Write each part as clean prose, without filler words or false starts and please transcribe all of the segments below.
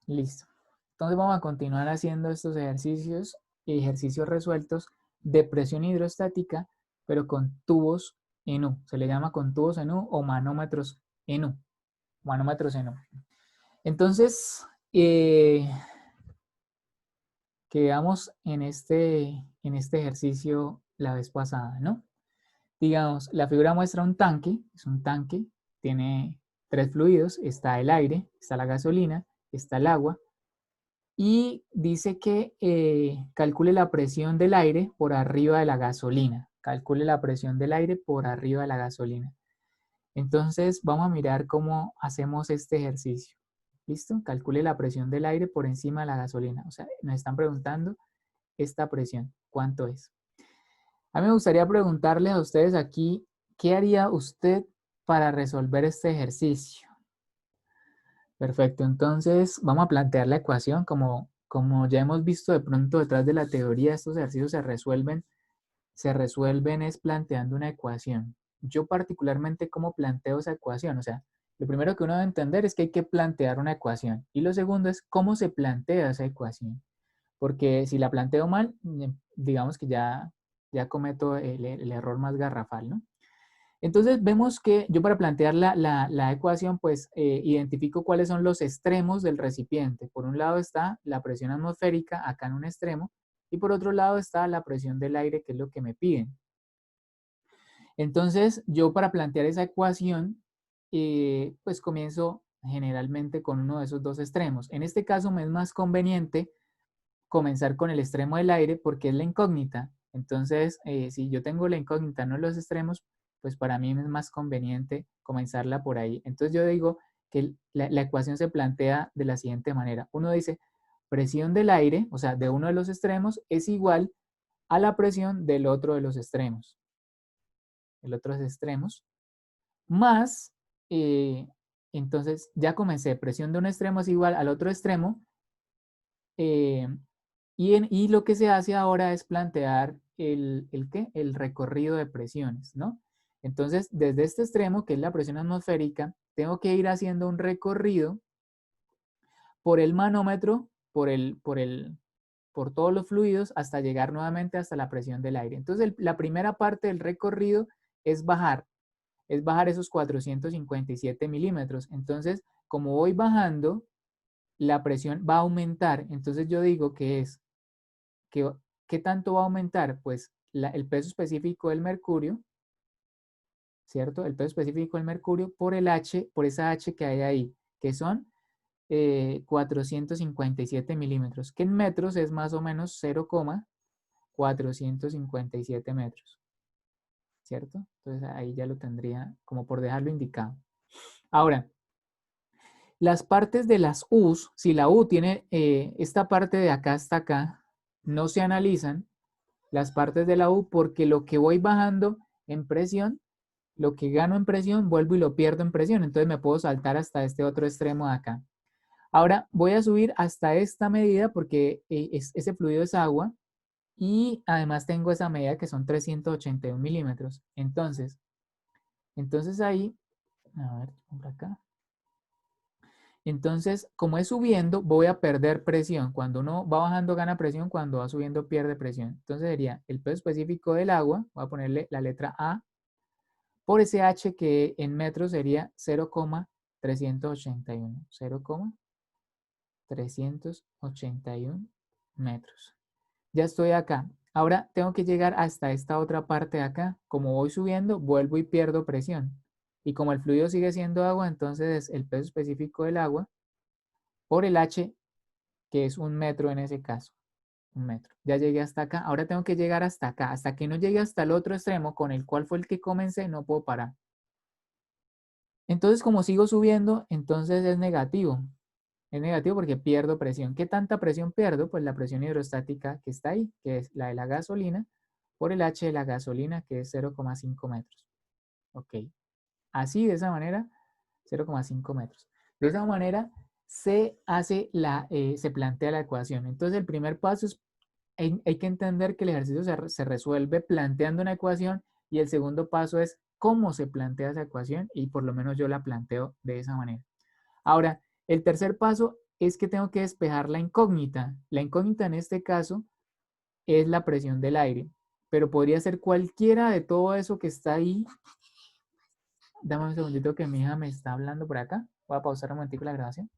Listo. Entonces vamos a continuar haciendo estos ejercicios resueltos de presión hidrostática, pero con tubos en U. Se le llama con tubos en U o manómetros en U. Manómetros en U. Entonces, quedamos en este ejercicio la vez pasada, ¿no? Digamos, la figura muestra un tanque, es un tanque, tiene tres fluidos, está el aire, está la gasolina, está el agua, y dice que calcule la presión del aire por arriba de la gasolina. Calcule la presión del aire por arriba de la gasolina. Entonces vamos a mirar cómo hacemos este ejercicio. ¿Listo? Calcule la presión del aire por encima de la gasolina. O sea, nos están preguntando esta presión, ¿cuánto es? A mí me gustaría preguntarles a ustedes aquí, ¿qué haría usted para resolver este ejercicio? Perfecto, entonces vamos a plantear la ecuación como ya hemos visto de pronto detrás de la teoría, estos ejercicios se resuelven es planteando una ecuación. Yo particularmente cómo planteo esa ecuación, o sea, lo primero que uno debe entender es que hay que plantear una ecuación y lo segundo es cómo se plantea esa ecuación, porque si la planteo mal, digamos que ya cometo el error más garrafal, ¿no? Entonces vemos que yo para plantear la ecuación, pues identifico cuáles son los extremos del recipiente. Por un lado está la presión atmosférica acá en un extremo y por otro lado está la presión del aire, que es lo que me piden. Entonces yo para plantear esa ecuación, pues comienzo generalmente con uno de esos dos extremos. En este caso me es más conveniente comenzar con el extremo del aire porque es la incógnita. Entonces, si yo tengo la incógnita, no los extremos, pues para mí es más conveniente comenzarla por ahí. Entonces yo digo que la ecuación se plantea de la siguiente manera. Uno dice, presión del aire, o sea, de uno de los extremos, es igual a la presión del otro de los extremos. El otro de los extremos, más, entonces ya comencé, presión de un extremo es igual al otro extremo, eh, y lo que se hace ahora es plantear ¿qué? El recorrido de presiones, ¿no? Entonces, desde este extremo, que es la presión atmosférica, tengo que ir haciendo un recorrido por el manómetro, por todos los fluidos, hasta llegar nuevamente hasta la presión del aire. Entonces, la primera parte del recorrido es bajar esos 457 milímetros. Entonces, como voy bajando, la presión va a aumentar. Entonces, yo digo que es ¿qué tanto va a aumentar? Pues el peso específico del mercurio, ¿cierto? El peso específico del mercurio por el H, por esa H que hay ahí, que son 457 milímetros, que en metros es más o menos 0,457 metros, ¿cierto? Entonces ahí ya lo tendría como por dejarlo indicado. Ahora, las partes de las U's, si la U tiene esta parte de acá hasta acá, no se analizan las partes de la U porque lo que voy bajando en presión, lo que gano en presión, vuelvo y lo pierdo en presión. Entonces me puedo saltar hasta este otro extremo de acá. Ahora voy a subir hasta esta medida porque ese fluido es agua y además tengo esa medida que son 381 milímetros. Entonces ahí, a ver, por acá. Entonces, como es subiendo, voy a perder presión. Cuando uno va bajando, gana presión. Cuando va subiendo, pierde presión. Entonces sería el peso específico del agua. Voy a ponerle la letra A por ese H que en metros sería 0,381. 0,381 metros. Ya estoy acá. Ahora tengo que llegar hasta esta otra parte de acá. Como voy subiendo, vuelvo y pierdo presión. Y como el fluido sigue siendo agua, entonces el peso específico del agua por el H, que es 1 metro en ese caso. 1 metro. Ya llegué hasta acá. Ahora tengo que llegar hasta acá. Hasta que no llegue hasta el otro extremo con el cual fue el que comencé, no puedo parar. Entonces, como sigo subiendo, entonces es negativo. Es negativo porque pierdo presión. ¿Qué tanta presión pierdo? Pues la presión hidrostática que está ahí, que es la de la gasolina, por el H de la gasolina, que es 0,5 metros. Ok. Así, de esa manera, 0,5 metros. De esa manera se plantea la ecuación. Entonces, el primer paso es, hay que entender que el ejercicio se resuelve planteando una ecuación y el segundo paso es cómo se plantea esa ecuación y por lo menos yo la planteo de esa manera. Ahora, el tercer paso es que tengo que despejar la incógnita. La incógnita en este caso es la presión del aire, pero podría ser cualquiera de todo eso que está ahí. Dame un segundito que mi hija me está hablando por acá. Voy a pausar un momentico la grabación.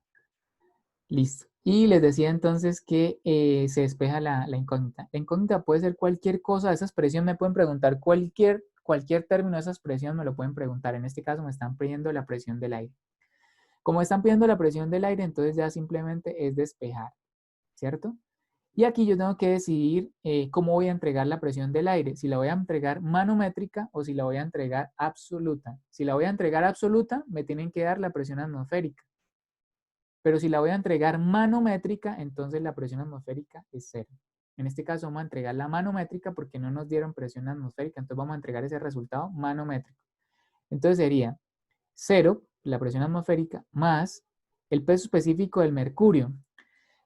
Listo. Y les decía entonces que se despeja la incógnita. La incógnita puede ser cualquier cosa de esa expresión. Me pueden preguntar cualquier término de esa expresión, me lo pueden preguntar. En este caso me están pidiendo la presión del aire. Como están pidiendo la presión del aire, entonces ya simplemente es despejar, ¿cierto? Y aquí yo tengo que decidir cómo voy a entregar la presión del aire, si la voy a entregar manométrica o si la voy a entregar absoluta. Si la voy a entregar absoluta, me tienen que dar la presión atmosférica. Pero si la voy a entregar manométrica, entonces la presión atmosférica es cero. En este caso vamos a entregar la manométrica porque no nos dieron presión atmosférica, entonces vamos a entregar ese resultado manométrico. Entonces sería 0, la presión atmosférica, más el peso específico del mercurio.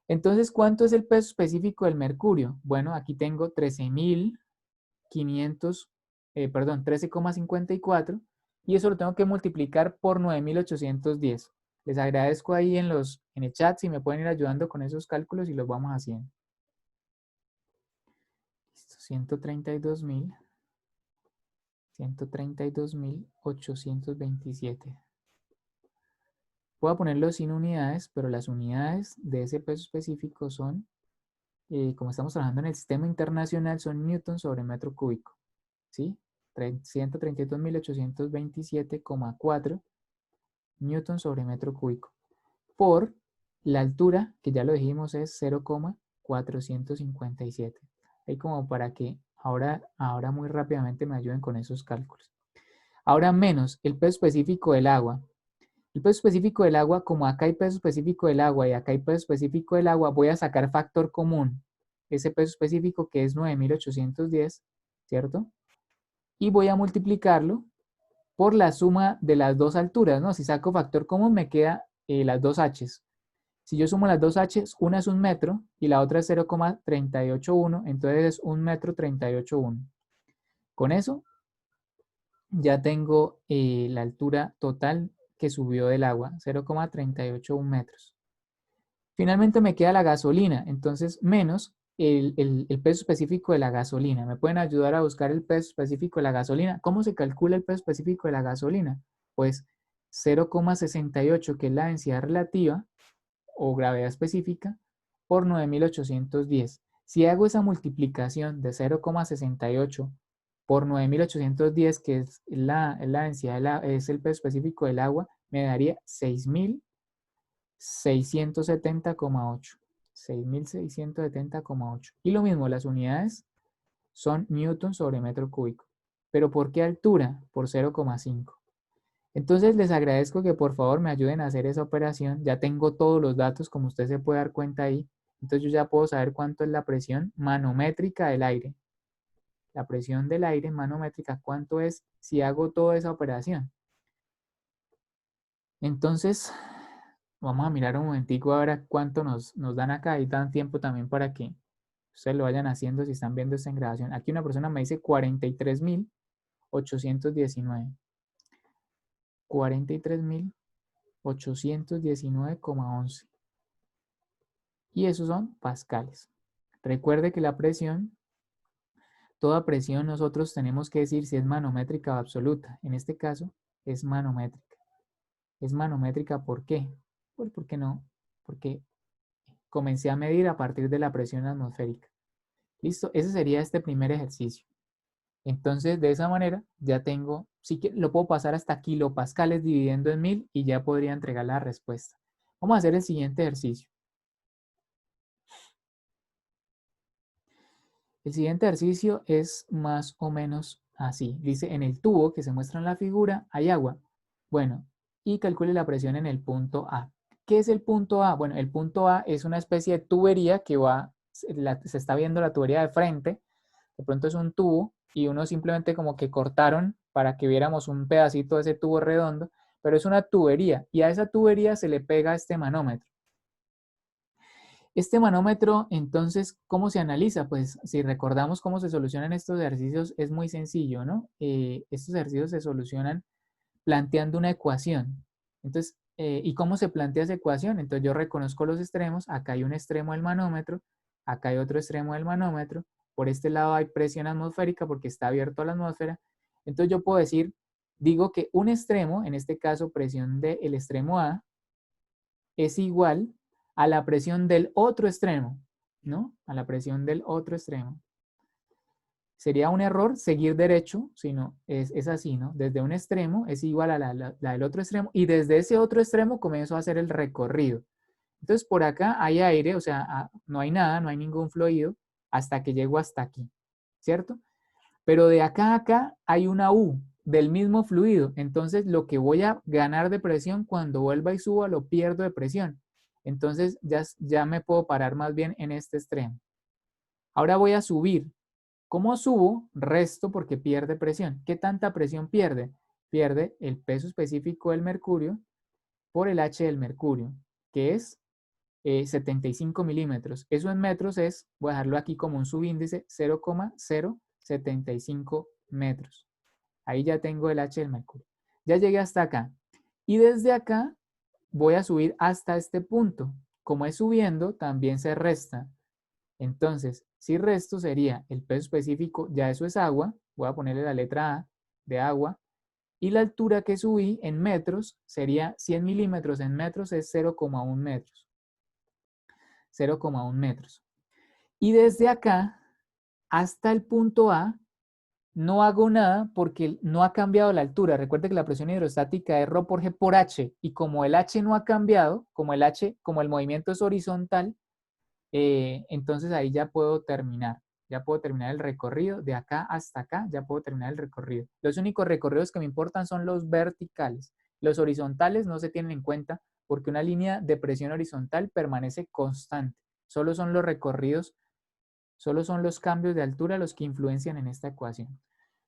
Entonces, ¿cuánto es el peso específico del mercurio? Bueno, aquí tengo 13,54 y eso lo tengo que multiplicar por 9.810. Les agradezco ahí en el chat si me pueden ir ayudando con esos cálculos y los vamos haciendo. Listo, 132.827. Voy a ponerlo sin unidades, pero las unidades de ese peso específico son, como estamos trabajando en el sistema internacional, son newton sobre metro cúbico. ¿Sí? 132.827,4 newton sobre metro cúbico. Por la altura, que ya lo dijimos es 0,457. Ahí como para que ahora muy rápidamente me ayuden con esos cálculos. Ahora menos el peso específico del agua. El peso específico del agua, como acá hay peso específico del agua y acá hay peso específico del agua, voy a sacar factor común. Ese peso específico que es 9.810, ¿cierto? Y voy a multiplicarlo por la suma de las dos alturas, ¿no? Si saco factor común me queda las dos h's. Si yo sumo las dos h's, una es 1 metro y la otra es 0,381, entonces es 1 metro 38,1. Con eso ya tengo la altura total que subió del agua, 0,381 metros. Finalmente me queda la gasolina, entonces menos el peso específico de la gasolina. ¿Me pueden ayudar a buscar el peso específico de la gasolina? ¿Cómo se calcula el peso específico de la gasolina? Pues 0,68, que es la densidad relativa o gravedad específica, por 9.810. Si hago esa multiplicación de 0,68 por 9.810, que es la densidad, es el peso específico del agua, me daría 6.670,8. 6.670,8. Y lo mismo, las unidades son newton sobre metro cúbico. ¿Pero por qué altura? Por 0,5. Entonces les agradezco que por favor me ayuden a hacer esa operación. Ya tengo todos los datos, como usted se puede dar cuenta ahí. Entonces yo ya puedo saber cuánto es la presión manométrica del aire. La presión del aire manométrica, cuánto es si hago toda esa operación. Entonces, vamos a mirar un momentico ahora cuánto nos dan acá y dan tiempo también para que ustedes lo vayan haciendo si están viendo esta en grabación. Aquí una persona me dice 43.819. 43.819,11. Y esos son pascales. Recuerde que la presión, toda presión nosotros tenemos que decir si es manométrica o absoluta. En este caso es manométrica. Es manométrica, ¿por qué? Pues porque no, porque comencé a medir a partir de la presión atmosférica. Listo, ese sería este primer ejercicio. Entonces, de esa manera ya tengo, sí que lo puedo pasar hasta kilopascales dividiendo en 1000 y ya podría entregar la respuesta. Vamos a hacer el siguiente ejercicio. El siguiente ejercicio es más o menos así. Dice, en el tubo que se muestra en la figura hay agua. Bueno, y calcule la presión en el punto A. ¿Qué es el punto A? Bueno, el punto A es una especie de tubería que va, se está viendo la tubería de frente. De pronto es un tubo y uno simplemente como que cortaron para que viéramos un pedacito de ese tubo redondo, pero es una tubería y a esa tubería se le pega este manómetro. Este manómetro, entonces, ¿cómo se analiza? Pues si recordamos cómo se solucionan estos ejercicios, es muy sencillo, ¿no? Estos ejercicios se solucionan planteando una ecuación. Entonces, ¿Y cómo se plantea esa ecuación? Entonces yo reconozco los extremos, acá hay un extremo del manómetro, acá hay otro extremo del manómetro, por este lado hay presión atmosférica porque está abierto a la atmósfera. Entonces yo puedo decir, digo que un extremo, en este caso presión del extremo A, es igual a la presión del otro extremo, ¿no? A la presión del otro extremo. Sería un error seguir derecho, sino es así, ¿no? Desde un extremo es igual a la del otro extremo y desde ese otro extremo comienzo a hacer el recorrido. Entonces por acá hay aire, o sea, no hay nada, no hay ningún fluido hasta que llego hasta aquí, ¿cierto? Pero de acá a acá hay una U del mismo fluido. Entonces lo que voy a ganar de presión cuando vuelva y suba lo pierdo de presión. Entonces ya me puedo parar más bien en este extremo. Ahora voy a subir. ¿Cómo subo? Resto porque pierde presión. ¿Qué tanta presión pierde? Pierde el peso específico del mercurio por el H del mercurio, que es 75 milímetros. Eso en metros es, voy a dejarlo aquí como un subíndice, 0,075 metros. Ahí ya tengo el H del mercurio. Ya llegué hasta acá. Y desde acá voy a subir hasta este punto. Como es subiendo, también se resta. Entonces, si resto sería el peso específico, ya eso es agua, voy a ponerle la letra A de agua, y la altura que subí en metros sería 100 milímetros en metros es 0,1 metros. 0,1 metros. Y desde acá hasta el punto A no hago nada porque no ha cambiado la altura. Recuerde que la presión hidrostática es ρ por G por H y como el H no ha cambiado, como el movimiento es horizontal, entonces ahí ya puedo terminar. Ya puedo terminar el recorrido. De acá hasta acá ya puedo terminar el recorrido. Los únicos recorridos que me importan son los verticales. Los horizontales no se tienen en cuenta porque una línea de presión horizontal permanece constante. Solo son los recorridos, solo son los cambios de altura los que influencian en esta ecuación.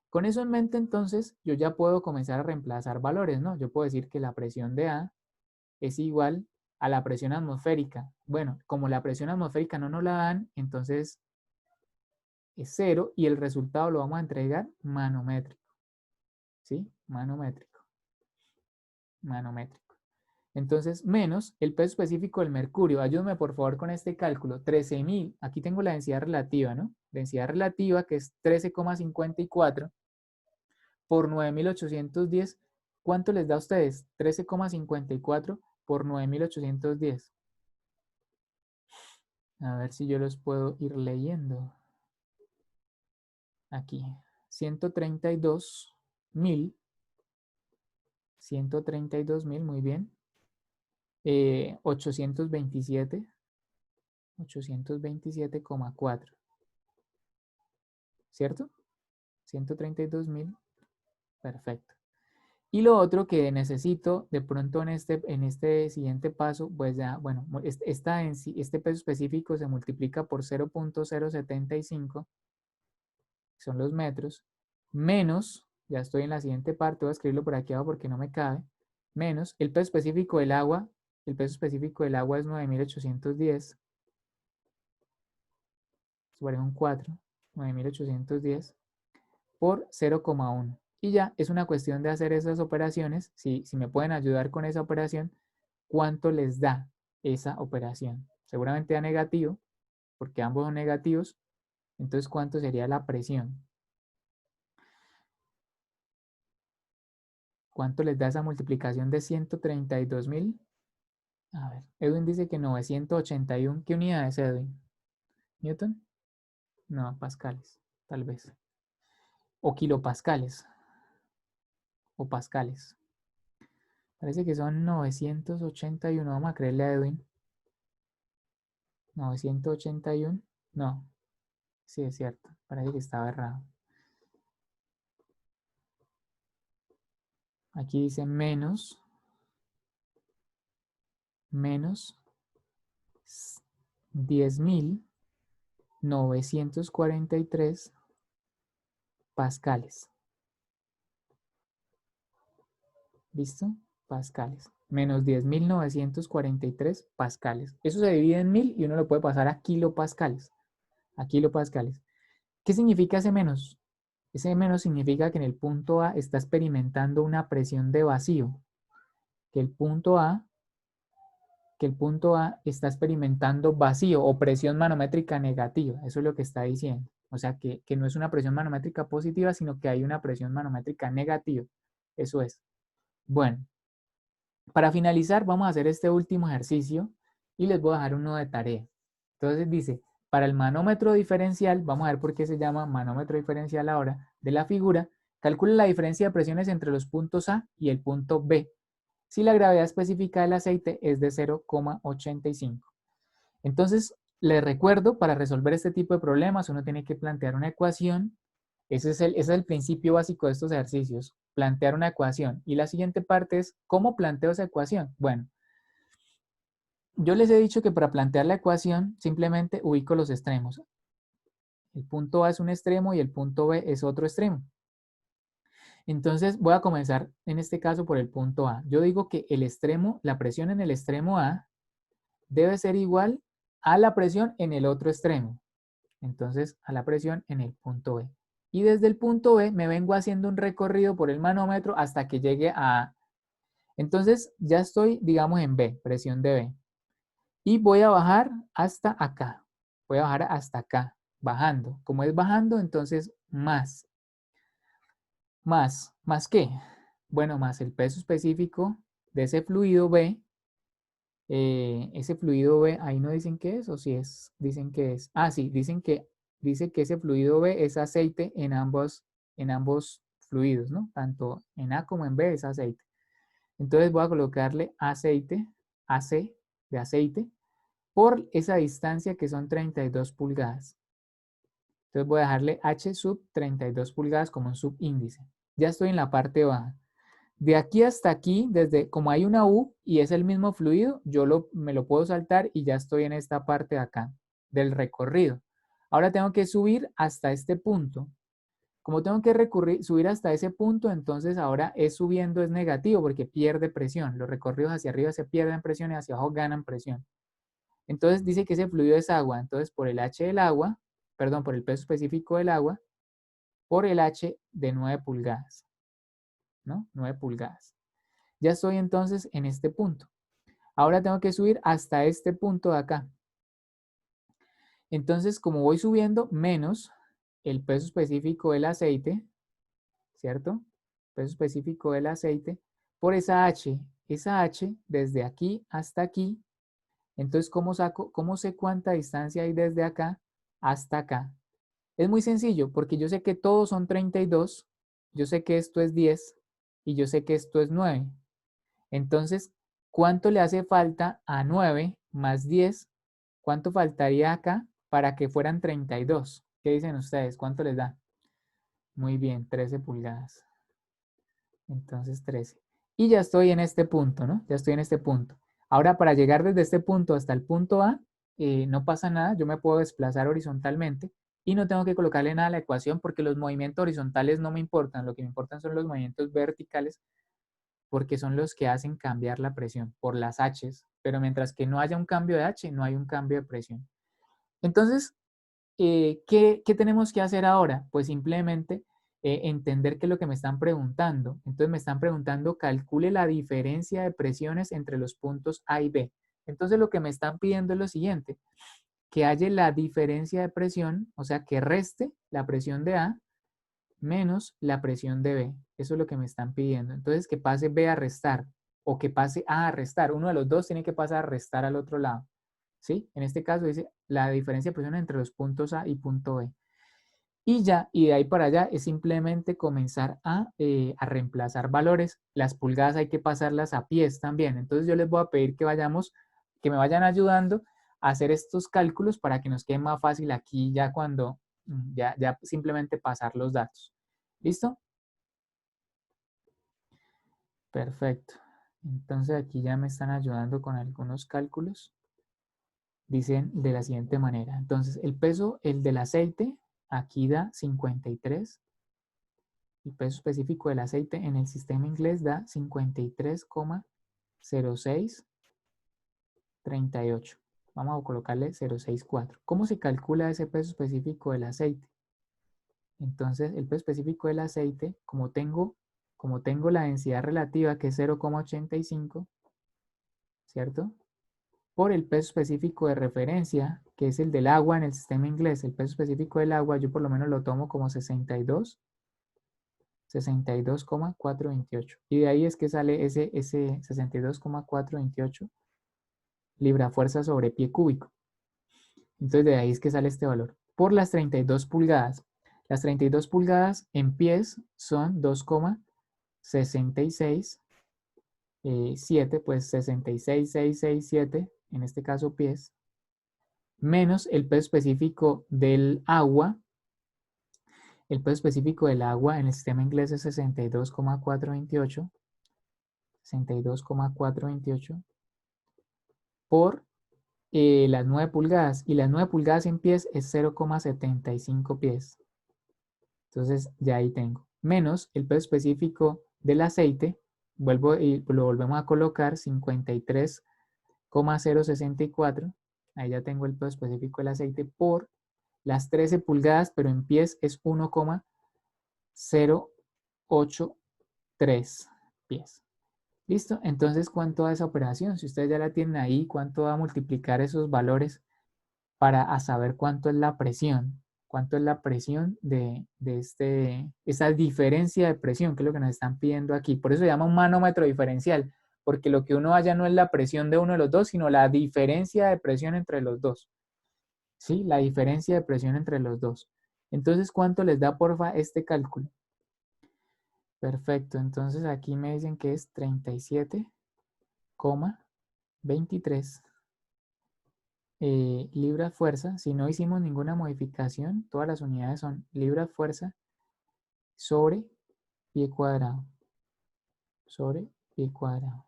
Con eso en mente, entonces, yo ya puedo comenzar a reemplazar valores, ¿no? Yo puedo decir que la presión de A es igual a la presión atmosférica. Bueno, como la presión atmosférica no nos la dan, entonces es 0 y el resultado lo vamos a entregar manométrico. ¿Sí? Manométrico. Manométrico. Entonces, menos el peso específico del mercurio. Ayúdame por favor con este cálculo. 13.000. Aquí tengo la densidad relativa, ¿no? Densidad relativa que es 13,54 por 9.810. ¿Cuánto les da a ustedes? 13,54 por 9.810. A ver si yo los puedo ir leyendo. Aquí. 132.000. 132.000, muy bien. 827. 827,4. ¿Cierto? 132.000. Perfecto. Y lo otro que necesito de pronto en este siguiente paso, pues ya, bueno, este peso específico se multiplica por 0,075, son los metros, menos, ya estoy en la siguiente parte, voy a escribirlo por aquí abajo porque no me cabe, menos el peso específico del agua, el peso específico del agua es 9.810, sobre un 4, 9.810 por 0,1. Y ya es una cuestión de hacer esas operaciones. Si me pueden ayudar con esa operación, ¿cuánto les da esa operación? Seguramente da negativo, porque ambos son negativos. Entonces, ¿cuánto sería la presión? ¿Cuánto les da esa multiplicación de 132.000? A ver, Edwin dice que 981. ¿Qué unidad es, Edwin? ¿Newton? No, pascales, tal vez. O kilopascales. O pascales. Parece que son 981. Vamos a creerle a Edwin. 981. No, sí es cierto. Parece que estaba errado. Aquí dice menos 10.943 pascales. ¿Listo? Pascales. Menos 10.943 pascales. Eso se divide en 1000 y uno lo puede pasar a kilopascales. A kilopascales. ¿Qué significa ese menos? Ese menos significa que en el punto A está experimentando una presión de vacío. que el punto A, está experimentando vacío o presión manométrica negativa. Eso es lo que está diciendo. O sea, que no es una presión manométrica positiva, sino que hay una presión manométrica negativa. Eso es. Bueno, para finalizar, vamos a hacer este último ejercicio y les voy a dejar uno de tarea. Entonces dice, para el manómetro diferencial, vamos a ver por qué se llama manómetro diferencial ahora, de la figura, calcula la diferencia de presiones entre los puntos A y el punto B, si la gravedad específica del aceite es de 0,85. Entonces, les recuerdo, para resolver este tipo de problemas, uno tiene que plantear una ecuación. Ese es el principio básico de estos ejercicios, plantear una ecuación. Y la siguiente parte es, ¿cómo planteo esa ecuación? Bueno, yo les he dicho que para plantear la ecuación, simplemente ubico los extremos. El punto A es un extremo y el punto B es otro extremo. Entonces, voy a comenzar en este caso por el punto A. Yo digo que el extremo, la presión en el extremo A debe ser igual a la presión en el otro extremo. Entonces, a la presión en el punto B. Y desde el punto B me vengo haciendo un recorrido por el manómetro hasta que llegue a A. Entonces, ya estoy, digamos, en B, presión de B. Y voy a bajar hasta acá. Voy a bajar hasta acá, bajando. Como es bajando, entonces más. ¿Más qué? Bueno, más el peso específico de ese fluido B. Ese fluido B, ahí no dicen qué es, o si es, dicen que es. Ah, sí, dice que ese fluido B es aceite en ambos fluidos, ¿no? Tanto en A como en B es aceite. Entonces voy a colocarle aceite, AC de aceite, por esa distancia que son 32 pulgadas. Entonces voy a dejarle H sub 32 pulgadas como un subíndice. Ya estoy en la parte baja. De aquí hasta aquí, desde como hay una U y es el mismo fluido, me lo puedo saltar y ya estoy en esta parte de acá del recorrido. Ahora tengo que subir hasta este punto. Como tengo que subir hasta ese punto, entonces ahora es subiendo es negativo porque pierde presión. Los recorridos hacia arriba se pierden presión y hacia abajo ganan presión. Entonces dice que ese fluido es agua. Entonces por el H del agua, perdón, por el peso específico del agua, por el H de 9 pulgadas. ¿No? 9 pulgadas. Ya estoy entonces en este punto. Ahora tengo que subir hasta este punto de acá. Entonces, como voy subiendo, menos el peso específico del aceite, ¿cierto? Peso específico del aceite, por esa H. Esa H, desde aquí hasta aquí. Entonces, cómo sé cuánta distancia hay desde acá hasta acá? Es muy sencillo, porque yo sé que todos son 32, yo sé que esto es 10 y yo sé que esto es 9. Entonces, ¿cuánto le hace falta a 9 más 10? ¿Cuánto faltaría acá para que fueran 32? ¿Qué dicen ustedes? ¿Cuánto les da? Muy bien, 13 pulgadas. Entonces 13. Y ya estoy en este punto, ¿no? Ya estoy en este punto. Ahora, para llegar desde este punto hasta el punto A, no pasa nada. Yo me puedo desplazar horizontalmente y no tengo que colocarle nada a la ecuación porque los movimientos horizontales no me importan. Lo que me importan son los movimientos verticales porque son los que hacen cambiar la presión por las H's, pero mientras que no haya un cambio de H, no hay un cambio de presión. Entonces, ¿qué tenemos que hacer ahora? Pues simplemente entender qué es lo que me están preguntando. Entonces me están preguntando, calcule la diferencia de presiones entre los puntos A y B. Entonces lo que me están pidiendo es lo siguiente, que haya la diferencia de presión, o sea, que reste la presión de A menos la presión de B. Eso es lo que me están pidiendo. Entonces, que pase B a restar o que pase A a restar. Uno de los dos tiene que pasar a restar al otro lado. ¿Sí? En este caso dice la diferencia de presión entre los puntos A y punto B. Y ya, y de ahí para allá es simplemente comenzar a reemplazar valores. Las pulgadas hay que pasarlas a pies también. Entonces yo les voy a pedir que me vayan ayudando a hacer estos cálculos para que nos quede más fácil aquí ya cuando ya simplemente pasar los datos. ¿Listo? Perfecto. Entonces aquí ya me están ayudando con algunos cálculos. Dicen de la siguiente manera. Entonces el peso, el del aceite, aquí da 53. El peso específico del aceite en el sistema inglés da 53,0638. Vamos a colocarle 064. ¿Cómo se calcula ese peso específico del aceite? Entonces, el peso específico del aceite, como tengo como tengo la densidad relativa que es 0,85, ¿cierto? Por el peso específico de referencia, que es el del agua en el sistema inglés. El peso específico del agua yo por lo menos lo tomo como 62,428. Y de ahí es que sale ese 62,428 libra fuerza sobre pie cúbico. Entonces de ahí es que sale este valor. Por las 32 pulgadas. Las 32 pulgadas en pies son 2,667, pues 66,667, en este caso pies, menos el peso específico del agua. El peso específico del agua en el sistema inglés es 62,428, 62,428 por las 9 pulgadas. Y las 9 pulgadas en pies es 0,75 pies. Entonces ya ahí tengo. Menos el peso específico del aceite, vuelvo y lo volvemos a colocar, 53,064. Ahí ya tengo el peso específico del aceite por las 13 pulgadas, pero en pies es 1,083 pies. ¿Listo? Entonces, ¿cuánto da esa operación? Si ustedes ya la tienen ahí, ¿cuánto va a multiplicar esos valores para saber cuánto es la presión? ¿Cuánto es la presión de esa diferencia de presión, que es lo que nos están pidiendo aquí? Por eso se llama un manómetro diferencial, porque lo que uno halla no es la presión de uno de los dos, sino la diferencia de presión entre los dos. ¿Sí? La diferencia de presión entre los dos. Entonces, ¿cuánto les da, porfa, este cálculo? Perfecto, entonces aquí me dicen que es 37,23 libras fuerza. Si no hicimos ninguna modificación, todas las unidades son libras fuerza sobre pie cuadrado. Sobre pie cuadrado.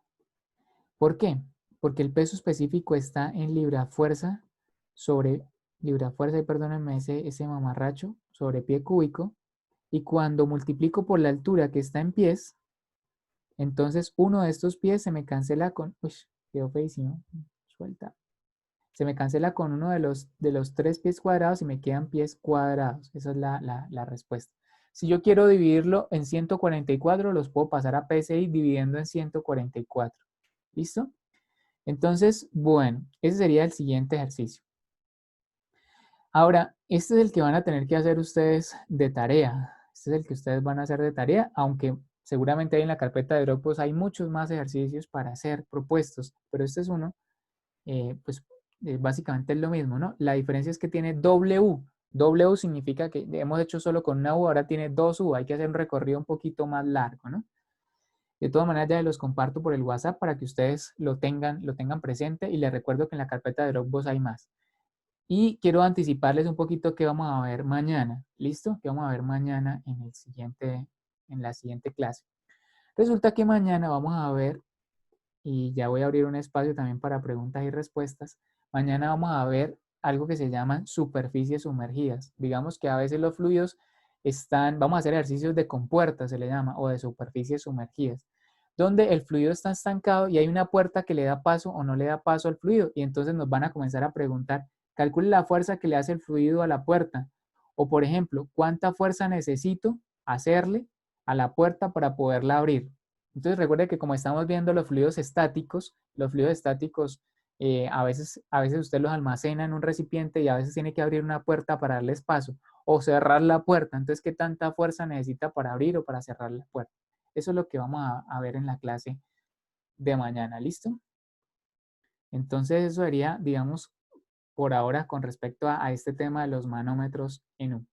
¿Por qué? Porque el peso específico está en libra fuerza sobre libra fuerza, y perdónenme ese mamarracho, sobre pie cúbico. Y cuando multiplico por la altura que está en pies, entonces uno de estos pies se me cancela con... Uy, quedó feísimo. Suelta. Se me cancela con uno de los 3 pies cuadrados y me quedan pies cuadrados. Esa es la respuesta. Si yo quiero dividirlo en 144, los puedo pasar a PSI dividiendo en 144. ¿Listo? Entonces, bueno, ese sería el siguiente ejercicio. Ahora, este es el que van a tener que hacer ustedes de tarea. Este es el que ustedes van a hacer de tarea, aunque seguramente ahí en la carpeta de Dropbox hay muchos más ejercicios para hacer propuestos, pero este es uno, pues básicamente es lo mismo, ¿no? La diferencia es que tiene doble U. Doble U significa que hemos hecho solo con una U, ahora tiene dos U. Hay que hacer un recorrido un poquito más largo, ¿no? De todas maneras, ya los comparto por el WhatsApp para que ustedes lo tengan presente, y les recuerdo que en la carpeta de Dropbox hay más. Y quiero anticiparles un poquito qué vamos a ver mañana. ¿Listo? ¿Qué vamos a ver mañana en la siguiente clase? Resulta que mañana vamos a ver, y ya voy a abrir un espacio también para preguntas y respuestas. Mañana vamos a ver algo que se llaman superficies sumergidas. Digamos que a veces los fluidos vamos a hacer ejercicios de compuerta, se le llama, o de superficies sumergidas, donde el fluido está estancado y hay una puerta que le da paso o no le da paso al fluido, y entonces nos van a comenzar a preguntar, calcule la fuerza que le hace el fluido a la puerta, o por ejemplo, ¿cuánta fuerza necesito hacerle a la puerta para poderla abrir? Entonces recuerde que como estamos viendo los fluidos estáticos a veces usted los almacena en un recipiente y a veces tiene que abrir una puerta para darles paso o cerrar la puerta. Entonces, ¿qué tanta fuerza necesita para abrir o para cerrar la puerta? Eso es lo que vamos a ver en la clase de mañana, ¿listo? Entonces eso sería, digamos, por ahora con respecto a este tema de los manómetros en U.